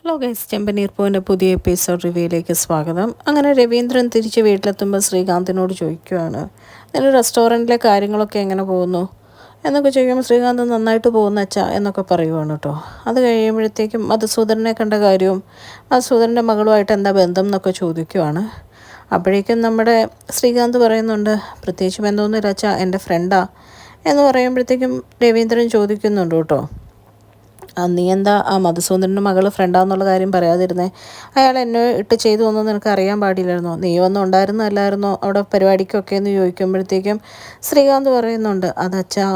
Hello guys, ചെമ്പനീർ പൂവിൻ്റെ പുതിയ episode റിവ്യൂയിലേക്ക് സ്വാഗതം. അങ്ങനെ രവീന്ദ്രൻ തിരിച്ച് വീട്ടിലെത്തുമ്പോൾ ശ്രീകാന്തിനോട് ചോദിക്കുകയാണ്, നിന്റെ റെസ്റ്റോറൻറ്റിലെ കാര്യങ്ങളൊക്കെ എങ്ങനെ പോകുന്നു എന്നൊക്കെ ചോദിക്കുമ്പോൾ ശ്രീകാന്ത് നന്നായിട്ട് പോകുന്ന അച്ഛാ എന്നൊക്കെ പറയുവാണ് കേട്ടോ. അത് കഴിയുമ്പോഴത്തേക്കും മധുസൂദനനെ കണ്ട കാര്യവും മധുസൂദനൻ്റെ മകളുമായിട്ട് എന്താ ബന്ധം എന്നൊക്കെ ചോദിക്കുവാണ്. അപ്പോഴേക്കും നമ്മുടെ ശ്രീകാന്ത് പറയുന്നുണ്ട്, പ്രത്യേകിച്ച് ബന്ധമൊന്നുമില്ല അച്ഛാ, എൻ്റെ ഫ്രണ്ടാ എന്ന് പറയുമ്പോഴത്തേക്കും രവീന്ദ്രൻ ചോദിക്കുന്നുണ്ട് കേട്ടോ, നീ എന്താ ആ മധുസൂദനൻ്റെ മകൾ ഫ്രണ്ടാന്നുള്ള കാര്യം പറയാതിരുന്നേ? അയാൾ എന്നെ ഇട്ട് ചെയ്തു ഒന്നും നിനക്ക് അറിയാൻ പാടില്ലായിരുന്നോ? നീ ഒന്നും ഉണ്ടായിരുന്നല്ലായിരുന്നോ അവിടെ പരിപാടിക്കൊക്കെ എന്ന് ചോദിക്കുമ്പോഴത്തേക്കും ശ്രീകാന്ത് പറയുന്നുണ്ട്, അതച്ഛാ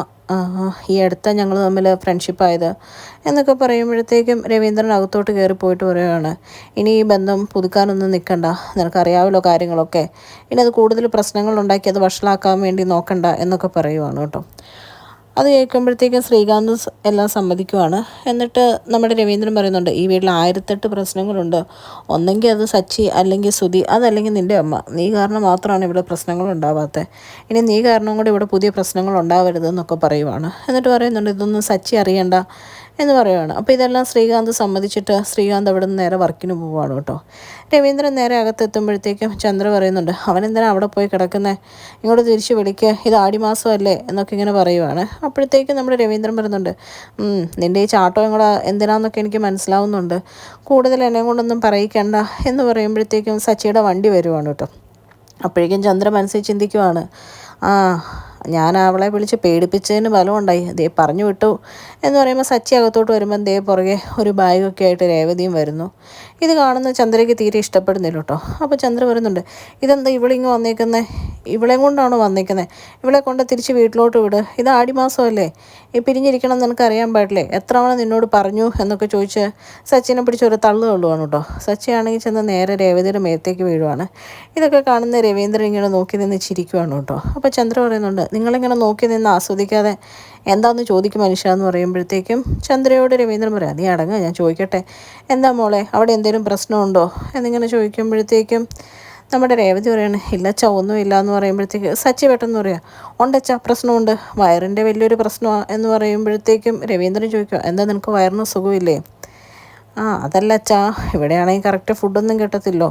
ഈ അടുത്ത ഞങ്ങൾ തമ്മിൽ ഫ്രണ്ട്ഷിപ്പായത് എന്നൊക്കെ പറയുമ്പോഴത്തേക്കും രവീന്ദ്രൻ അകത്തോട്ട് കയറി പോയിട്ട് പറയുകയാണ്, ഇനി ഈ ബന്ധം പുതുക്കാനൊന്നും നിൽക്കണ്ട, നിനക്കറിയാമല്ലോ കാര്യങ്ങളൊക്കെ, ഇനി അത് കൂടുതൽ പ്രശ്നങ്ങൾ ഉണ്ടാക്കി അത് വഷളാക്കാൻ വേണ്ടി നോക്കണ്ട എന്നൊക്കെ പറയുവാണ് കേട്ടോ. അത് കേൾക്കുമ്പോഴത്തേക്കും ശ്രീകാന്ത് എല്ലാം സമ്മതിക്കുവാണ്. എന്നിട്ട് നമ്മുടെ രവീന്ദ്രൻ പറയുന്നുണ്ട്, ഈ വീട്ടിൽ 1008 പ്രശ്നങ്ങളുണ്ട്, ഒന്നെങ്കിൽ അത് സച്ചി, അല്ലെങ്കിൽ സുധി, അതല്ലെങ്കിൽ നിൻ്റെ അമ്മ. നീ കാരണം മാത്രമാണ് ഇവിടെ പ്രശ്നങ്ങൾ ഉണ്ടാവാത്തത്. ഇനി നീ കാരണം കൂടി ഇവിടെ പുതിയ പ്രശ്നങ്ങൾ ഉണ്ടാവരുതെന്നൊക്കെ പറയുവാണ്. എന്നിട്ട് പറയുന്നുണ്ട്, ഇതൊന്നും സച്ചി അറിയണ്ട എന്ന് പറയുവാണ്. അപ്പോൾ ഇതെല്ലാം ശ്രീകാന്ത് സമ്മതിച്ചിട്ട് ശ്രീകാന്ത് അവിടെ നിന്ന് നേരെ വർക്കിന് പോവുകയാണ് കേട്ടോ. രവീന്ദ്രൻ നേരെ അകത്തെത്തുമ്പോഴത്തേക്കും ചന്ദ്ര പറയുന്നുണ്ട്, അവനെന്തിനാണ് അവിടെ പോയി കിടക്കുന്നത്, ഇങ്ങോട്ട് തിരിച്ച് വിളിക്കുക, ഇത് ആടിമാസമല്ലേ എന്നൊക്കെ ഇങ്ങനെ പറയുവാണ്. അപ്പോഴത്തേക്കും നമ്മുടെ രവീന്ദ്രൻ പറയുന്നുണ്ട്, നിൻ്റെ ഈ ചാട്ടവും കൂടെ എന്തിനാന്നൊക്കെ എനിക്ക് മനസ്സിലാവുന്നുണ്ട്, കൂടുതൽ എന്നെ കൊണ്ടൊന്നും പറയിക്കണ്ട എന്ന് പറയുമ്പോഴത്തേക്കും സച്ചിയുടെ വണ്ടി വരുവാണ് കേട്ടോ. അപ്പോഴേക്കും ചന്ദ്ര മനസ്സിൽ ചിന്തിക്കുവാണ്, ഞാൻ അവളെ വിളിച്ച് പേടിപ്പിച്ചതിന് ബലമുണ്ടായി, ദേ പറഞ്ഞു വിട്ടു എന്ന് പറയുമ്പോൾ സച്ചി അകത്തോട്ട് വരുമ്പം ദേ പുറകെ ഒരു ബാഗൊക്കെ ആയിട്ട് രേവതിയും വരുന്നു. ഇത് കാണുന്ന ചന്ദ്രയ്ക്ക് തീരെ ഇഷ്ടപ്പെടുന്നില്ല കേട്ടോ. അപ്പോൾ ചന്ദ്ര പറയുന്നുണ്ട്, ഇതെന്താ ഇവളിങ്ങ് വന്നേക്കുന്നത്, ഇവളെ കൊണ്ടാണോ വന്നേക്കുന്നത്, ഇവളെ കൊണ്ട് തിരിച്ച് വീട്ടിലോട്ട് വിട്, ഇത് ആടിമാസമല്ലേ, ഈ പിരിഞ്ഞിരിക്കണം എന്ന് എനിക്കറിയാൻ പാടില്ലേ, എത്ര തവണ നിന്നോട് പറഞ്ഞു എന്നൊക്കെ ചോദിച്ച് സച്ചിനെ പിടിച്ചൊരു തള്ളുവാണ് കേട്ടോ. സച്ചിയാണെങ്കിൽ ചെന്ന് നേരെ രേവതിയുടെ മേത്തേക്ക് വീഴുവാണ്. ഇതൊക്കെ കാണുന്ന രവീന്ദ്രൻ ഇങ്ങനെ നോക്കി നിന്ന് ചിരിക്കുവാണ് കേട്ടോ. അപ്പോൾ ചന്ദ്ര പറയുന്നുണ്ട്, നിങ്ങളിങ്ങനെ നോക്കി നിന്ന് ആസ്വദിക്കാതെ എന്താണെന്ന് ചോദിക്കും മനുഷ്യ എന്ന് പറയുമ്പോഴത്തേക്കും ചന്ദ്രയോട് രവീന്ദ്രൻ പറയാം, നീ അടങ്ങുക, ഞാൻ ചോദിക്കട്ടെ, എന്താ മോളെ അവിടെ എന്തെങ്കിലും പ്രശ്നമുണ്ടോ എന്നിങ്ങനെ ചോദിക്കുമ്പോഴത്തേക്കും നമ്മുടെ രേവതി പറയാണ്, ഇല്ലച്ച ഒന്നുമില്ല എന്ന് പറയുമ്പോഴത്തേക്ക് സച്ചി പെട്ടെന്ന് പറയാം, ഉണ്ടച്ച പ്രശ്നമുണ്ട്, വയറിൻ്റെ വലിയൊരു പ്രശ്നമാണ് എന്ന് പറയുമ്പോഴത്തേക്കും രവീന്ദ്രൻ ചോദിക്കുക, എന്താ നിനക്ക് വയറിന് സുഖമില്ലേ? അതല്ല അച്ഛാ, ഇവിടെയാണെങ്കിൽ കറക്റ്റ് ഫുഡൊന്നും കിട്ടത്തില്ലോ,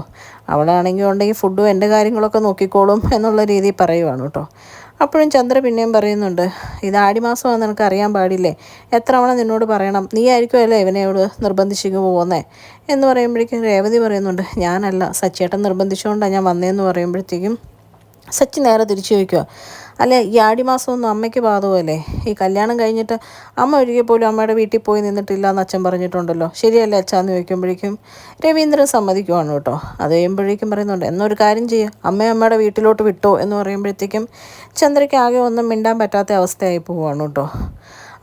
അവളാണെങ്കിൽ ഉണ്ടെങ്കിൽ ഫുഡും എൻ്റെ കാര്യങ്ങളൊക്കെ നോക്കിക്കോളും എന്നുള്ള രീതിയിൽ പറയുവാണ് കേട്ടോ. അപ്പോഴും ചന്ദ്ര പിന്നെയും പറയുന്നുണ്ട്, ഇത് ആടിമാസമാണെന്ന് നിനക്ക് അറിയാൻ പാടില്ലേ, എത്ര തവണ നിന്നോട് പറയണം, നീ ആയിരിക്കുമല്ലേ ഇവനെയോട് നിർബന്ധിച്ചിങ്ങ് പോകുന്നേ എന്ന് പറയുമ്പോഴേക്കും രേവതി പറയുന്നുണ്ട്, ഞാനല്ല, സച്ചിയേട്ടൻ നിർബന്ധിച്ചുകൊണ്ടാണ് ഞാൻ വന്നതെന്ന് പറയുമ്പോഴത്തേക്കും സച്ചി നേരെ തിരിച്ചു ചോദിക്കുക, അല്ലേ ഈ ആടിമാസമൊന്നും അമ്മയ്ക്ക് ബാധകമല്ലേ, ഈ കല്യാണം കഴിഞ്ഞിട്ട് അമ്മ ഒരിക്കൽ പോലും അമ്മയുടെ വീട്ടിൽ പോയി നിന്നിട്ടില്ല എന്ന് അച്ഛൻ പറഞ്ഞിട്ടുണ്ടല്ലോ, ശരിയല്ലേ അച്ഛാന്ന് ചോദിക്കുമ്പോഴേക്കും രവീന്ദ്രൻ സമ്മതിക്കുവാണ് കേട്ടോ. അത് കഴിയുമ്പോഴേക്കും പറയുന്നുണ്ട്, എന്നൊരു കാര്യം ചെയ്യുക, അമ്മയുടെ വീട്ടിലോട്ട് വിട്ടോ എന്ന് പറയുമ്പോഴത്തേക്കും ചന്ദ്രയ്ക്ക് ആകെ ഒന്നും മിണ്ടാൻ പറ്റാത്ത അവസ്ഥയായി പോവുകയാണ് കേട്ടോ.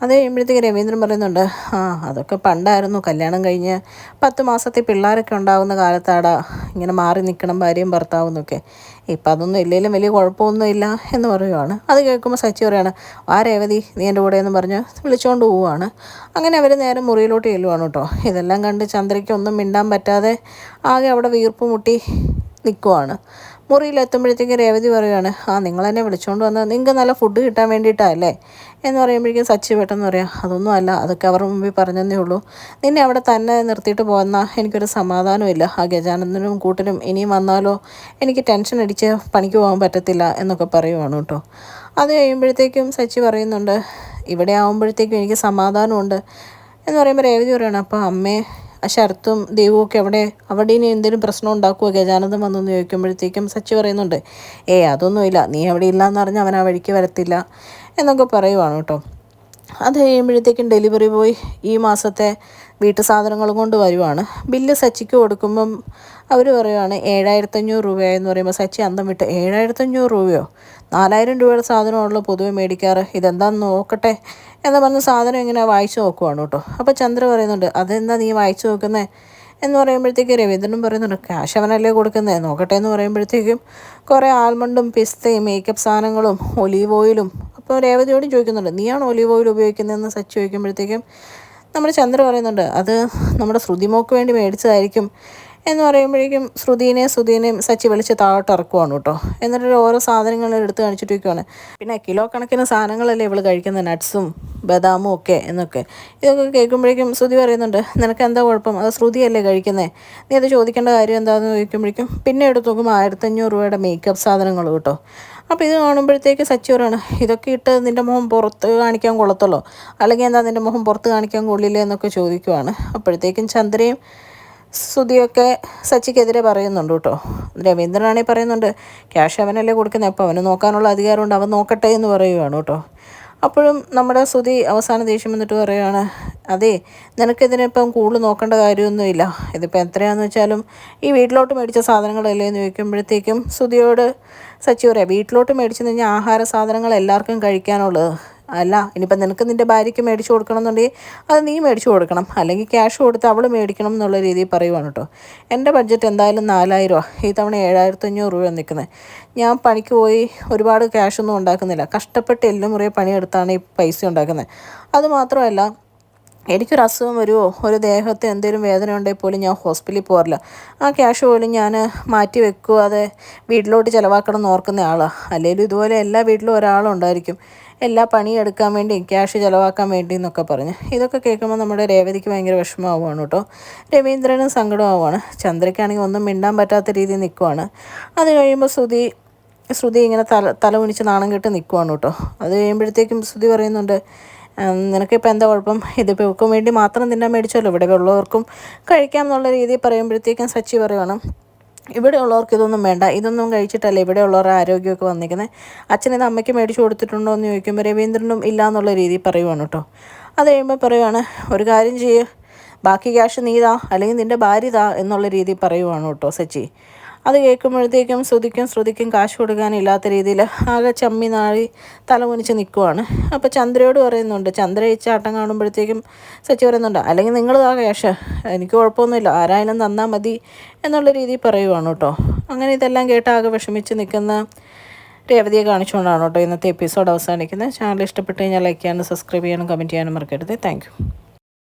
അത് കഴിയുമ്പോഴത്തേക്ക് രവീന്ദ്രൻ പറയുന്നുണ്ട്, അതൊക്കെ പണ്ടായിരുന്നു, കല്യാണം കഴിഞ്ഞ് 10 മാസത്തെ പിള്ളേരൊക്കെ ഉണ്ടാകുന്ന കാലത്താടാ ഇങ്ങനെ മാറി നിൽക്കണം ഭാര്യയും ഭർത്താവും എന്നൊക്കെ, ഇപ്പം അതൊന്നും ഇല്ലെങ്കിലും വലിയ കുഴപ്പമൊന്നുമില്ല എന്ന് പറയുവാണ്. അത് കേൾക്കുമ്പോൾ സച്ചി പറയാണ്, രേവതി നീ എൻ്റെ കൂടെ എന്ന് പറഞ്ഞ് വിളിച്ചുകൊണ്ട് പോവുകയാണ്. അങ്ങനെ അവർ നേരെ മുറിയിലോട്ട് ചെല്ലുവാണ് കേട്ടോ. ഇതെല്ലാം കണ്ട് ചന്ദ്രയ്ക്ക് ഒന്നും മിണ്ടാൻ പറ്റാതെ ആകെ അവിടെ വീർപ്പ് മുട്ടി നിൽക്കുവാണ്. മുറിയിലെത്തുമ്പോഴത്തേക്കും രേവതി പറയുകയാണ്, നിങ്ങളെന്നെ വിളിച്ചുകൊണ്ട് വന്നത് നിങ്ങൾക്ക് നല്ല ഫുഡ് കിട്ടാൻ വേണ്ടിയിട്ടല്ലേ എന്ന് പറയുമ്പോഴേക്കും സച്ചി പെട്ടെന്ന് പറയാം, അതൊന്നും അല്ല, അതൊക്കെ അവരുടെ മുമ്പിൽ പറഞ്ഞതേ ഉള്ളൂ, നിന്നെ അവിടെ തന്നെ നിർത്തിയിട്ട് പോന്നാൽ എനിക്കൊരു സമാധാനമില്ല, ആ ഗജാനന്ദനും കൂട്ടിനും ഇനിയും വന്നാലോ എനിക്ക് ടെൻഷൻ അടിച്ച് പണിക്ക് പോകാൻ പറ്റത്തില്ല എന്നൊക്കെ പറയുവാണ് കേട്ടോ. അത് കഴിയുമ്പോഴത്തേക്കും സച്ചി പറയുന്നുണ്ട്, ഇവിടെ ആകുമ്പോഴത്തേക്കും എനിക്ക് സമാധാനമുണ്ട് എന്ന് പറയുമ്പോൾ രേവതി പറയുകയാണ്, അപ്പോൾ അമ്മേ ശരത്തും ദേവും ഒക്കെ അവിടെ ഇനി എന്തെങ്കിലും പ്രശ്നം ഉണ്ടാക്കുമോ ഗജാനന്ദൻ വന്നെന്ന് ചോദിക്കുമ്പോഴത്തേക്കും സച്ചി പറയുന്നുണ്ട്, അതൊന്നുമില്ല, നീ അവിടെ ഇല്ലയെന്ന് പറഞ്ഞാൽ അവൻ ആ വഴിക്ക് വരത്തില്ല എന്നൊക്കെ പറയുവാണ് കേട്ടോ. അത് കഴിയുമ്പോഴത്തേക്കും ഡെലിവറി ബോയ് ഈ മാസത്തെ വീട്ടു സാധനങ്ങളും കൊണ്ട് വരുവാണ്. ബില്ല് സച്ചിക്ക് കൊടുക്കുമ്പം അവർ പറയുവാണ് 7500 രൂപയെന്ന് പറയുമ്പോൾ സച്ചി അന്തം വിട്ട്, 7500 രൂപയോ, 4000 രൂപയുടെ സാധനമാണല്ലോ പൊതുവെ മേടിക്കാറ്, ഇതെന്താണെന്ന് നോക്കട്ടെ എന്ന് പറഞ്ഞ സാധനം ഇങ്ങനെ വായിച്ചു നോക്കുവാണ് കേട്ടോ. അപ്പോൾ ചന്ദ്ര പറയുന്നുണ്ട്, അതെന്താ നീ വായിച്ചു നോക്കുന്നത് എന്ന് പറയുമ്പോഴത്തേക്ക് രവീന്ദ്രനും പറയുന്നുണ്ട്, ക്യാഷ് അവനല്ലേ കൊടുക്കുന്നത്, നോക്കട്ടെ എന്ന് പറയുമ്പോഴത്തേക്കും കുറേ ആൽമണ്ടും പിസ്തയും മേക്കപ്പ് സാധനങ്ങളും ഒലീവ് ഓയിലും. അപ്പോൾ രേവതിയോടും ചോദിക്കുന്നുണ്ട്, നീയാണോ ഒലീവ് ഓയിൽ ഉപയോഗിക്കുന്നതെന്ന് സച്ചി ചോദിക്കുമ്പോഴത്തേക്കും നമ്മുടെ ചന്ദ്ര പറയുന്നുണ്ട്, അത് നമ്മുടെ ശ്രുതിമോക്ക് വേണ്ടി മേടിച്ചതായിരിക്കും എന്ന് പറയുമ്പോഴേക്കും ശ്രുതിനെയും സച്ചി വിളിച്ച് താഴോട്ട് ഇറക്കുവാണ് കേട്ടോ. എന്നിട്ട് ഓരോ സാധനങ്ങൾ എടുത്ത് കാണിച്ചിട്ട് വയ്ക്കുവാണ്. പിന്നെ കിലോ കണക്കിന് സാധനങ്ങളല്ലേ ഇവൾ കഴിക്കുന്നത്, നട്ട്സും ബദാമും ഒക്കെ എന്നൊക്കെ. ഇതൊക്കെ കേൾക്കുമ്പോഴേക്കും ശ്രുതി പറയുന്നുണ്ട്, നിനക്ക് എന്താ കുഴപ്പം, അത് ശ്രുതിയല്ലേ കഴിക്കുന്നത്, നീ അത് ചോദിക്കേണ്ട കാര്യം എന്താണെന്ന് ചോദിക്കുമ്പോഴേക്കും പിന്നെ എടുത്ത് നോക്കുമ്പോൾ 1500 രൂപയുടെ മേക്കപ്പ് സാധനങ്ങൾ കേട്ടോ. അപ്പോൾ ഇത് കാണുമ്പോഴത്തേക്ക് സച്ചി പറയാണ്, ഇതൊക്കെ ഇട്ട് നിൻ്റെ മുഖം പുറത്ത് കാണിക്കാൻ കൊള്ളത്തുള്ളൂ, അല്ലെങ്കിൽ എന്താ നിൻ്റെ മുഖം പുറത്ത് കാണിക്കാൻ കൊള്ളില്ലേ എന്നൊക്കെ ചോദിക്കുവാണ്. അപ്പോഴത്തേക്കും ചന്ദ്രയും ശ്രുതിയൊക്കെ സച്ചിക്കെതിരെ പറയുന്നുണ്ട് കേട്ടോ. രവീന്ദ്രനാണെങ്കിൽ പറയുന്നുണ്ട്, ക്യാഷ് അവനല്ലേ കൊടുക്കുന്നത്, അപ്പോൾ അവന് നോക്കാനുള്ള അധികാരമുണ്ട്, അവൻ നോക്കട്ടെ എന്ന് പറയുകയാണ് കേട്ടോ. അപ്പോഴും നമ്മുടെ ശ്രുതി അവസാനം ദേഷ്യം വന്നിട്ട് പറയുകയാണ്, അതെ നിനക്കിതിനിപ്പം കൂടുതൽ നോക്കേണ്ട കാര്യമൊന്നുമില്ല, ഇതിപ്പോൾ എത്രയാണെന്ന് വെച്ചാലും ഈ വീട്ടിലോട്ട് മേടിച്ച സാധനങ്ങളല്ലേ എന്ന് ചോദിക്കുമ്പോഴത്തേക്കും ശ്രുതിയോട് സച്ചി പറയാം, വീട്ടിലോട്ട് മേടിച്ചെന്ന് കഴിഞ്ഞാൽ ആഹാര സാധനങ്ങൾ എല്ലാവർക്കും കഴിക്കാനുള്ളത് അല്ല, ഇനിയിപ്പം നിനക്ക് നിൻ്റെ ഭാര്യയ്ക്ക് മേടിച്ച് കൊടുക്കണം എന്നുണ്ടെങ്കിൽ അത് നീ മേടിച്ച് കൊടുക്കണം, അല്ലെങ്കിൽ ക്യാഷ് കൊടുത്ത് അവൾ മേടിക്കണം എന്നുള്ള രീതിയിൽ പറയുവാണ് കേട്ടോ. എൻ്റെ ബഡ്ജറ്റ് എന്തായാലും 4000 രൂപ, ഈ തവണ 7500 രൂപ നിൽക്കുന്നത്. ഞാൻ പണിക്ക് പോയി ഒരുപാട് ക്യാഷൊന്നും ഉണ്ടാക്കുന്നില്ല, കഷ്ടപ്പെട്ട് എല്ലാം മുറിയെ പണിയെടുത്താണ് ഈ പൈസ ഉണ്ടാക്കുന്നത്. അതുമാത്രമല്ല എനിക്കൊരു അസുഖം വരുമോ, ഒരു ദേഹത്ത് എന്തെങ്കിലും വേദന ഉണ്ടെങ്കിൽ പോലും ഞാൻ ഹോസ്പിറ്റലിൽ പോകാറില്ല, ആ ക്യാഷ് പോലും ഞാൻ മാറ്റി വെക്കുക, അത് വീട്ടിലോട്ട് ചിലവാക്കണം എന്ന് ഓർക്കുന്ന ആളാണ്. അല്ലെങ്കിൽ ഇതുപോലെ എല്ലാ വീട്ടിലും ഒരാളുണ്ടായിരിക്കും എല്ലാ പണിയെടുക്കാൻ വേണ്ടി ക്യാഷ് ചിലവാക്കാൻ വേണ്ടി എന്നൊക്കെ പറഞ്ഞ്. ഇതൊക്കെ കേൾക്കുമ്പോൾ നമ്മുടെ രേവതിക്ക് ഭയങ്കര വിഷമമാവുകയാണ് കേട്ടോ. രവീന്ദ്രനും സങ്കടമാവുകയാണ്. ചന്ദ്രയ്ക്കാണെങ്കിൽ ഒന്നും മിണ്ടാൻ പറ്റാത്ത രീതിയിൽ നിൽക്കുവാണ്. അത് കഴിയുമ്പോൾ ശ്രുതി ഇങ്ങനെ തല കുനിച്ച് നാണം കെട്ട് നിൽക്കുവാണ് കേട്ടോ. അത് കഴിയുമ്പോഴത്തേക്കും ശ്രുതി പറയുന്നുണ്ട്, നിനക്കിപ്പോൾ എന്താ കുഴപ്പം, ഇതിപ്പോൾ ഇവൾക്കും വേണ്ടി മാത്രം തിന്നാൻ മേടിച്ചല്ലോ, ഇവിടെ ഉള്ളവർക്കും കഴിക്കാം എന്നുള്ള രീതിയിൽ പറയുമ്പോഴത്തേക്കും സച്ചി പറയുവാണ്, ഇവിടെ ഉള്ളവർക്ക് ഇതൊന്നും വേണ്ട, ഇതൊന്നും കഴിച്ചിട്ടല്ലേ ഇവിടെ ഉള്ളവരുടെ ആരോഗ്യമൊക്കെ വന്നിരിക്കുന്നത്, അച്ഛനിത് അമ്മയ്ക്ക് മേടിച്ച് കൊടുത്തിട്ടുണ്ടോ എന്ന് ചോദിക്കുമ്പോൾ രവീന്ദ്രനും ഇല്ല എന്നുള്ള രീതിയിൽ പറയുവാണ് കേട്ടോ. അത് കഴിയുമ്പോൾ പറയുവാണ്, ഒരു കാര്യം ചെയ്യുക, ബാക്കി ക്യാഷ് നീ താ, അല്ലെങ്കിൽ നിൻ്റെ ഭാര്യ താ എന്നുള്ള രീതിയിൽ പറയുവാണ് കേട്ടോ സച്ചി. അത് കേൾക്കുമ്പോഴത്തേക്കും ശ്രുതിക്കും കാശ് കൊടുക്കാനില്ലാത്ത രീതിയിൽ ആകെ ചമ്മി നാഴി തലകുനിച്ച് നിൽക്കുവാണ്. അപ്പോൾ ചന്ദ്രയോട് പറയുന്നുണ്ട്, ചന്ദ്ര ഈ ചാട്ടം കാണുമ്പോഴത്തേക്കും സച്ചി പറയുന്നുണ്ട്, അല്ലെങ്കിൽ നിങ്ങൾ ആ ക്യാഷ് എനിക്ക് കുഴപ്പമൊന്നുമില്ല, ആരായാലും തന്നാൽ മതി എന്നുള്ള രീതിയിൽ പറയുവാണ് കേട്ടോ. അങ്ങനെ ഇതെല്ലാം കേട്ട് ആകെ വിഷമിച്ച് നിൽക്കുന്ന രേവതിയെ കാണിച്ചുകൊണ്ടാണ് കേട്ടോ ഇന്നത്തെ എപ്പിസോഡ് അവസാനിക്കുന്നത്. ചാനൽ ഇഷ്ടപ്പെട്ട് കഴിഞ്ഞാൽ ലൈക്ക് ചെയ്യാനും സബ്സ്ക്രൈബ് ചെയ്യാനും കമൻറ്റ് ചെയ്യാനും മറക്കരുത്. Thank you.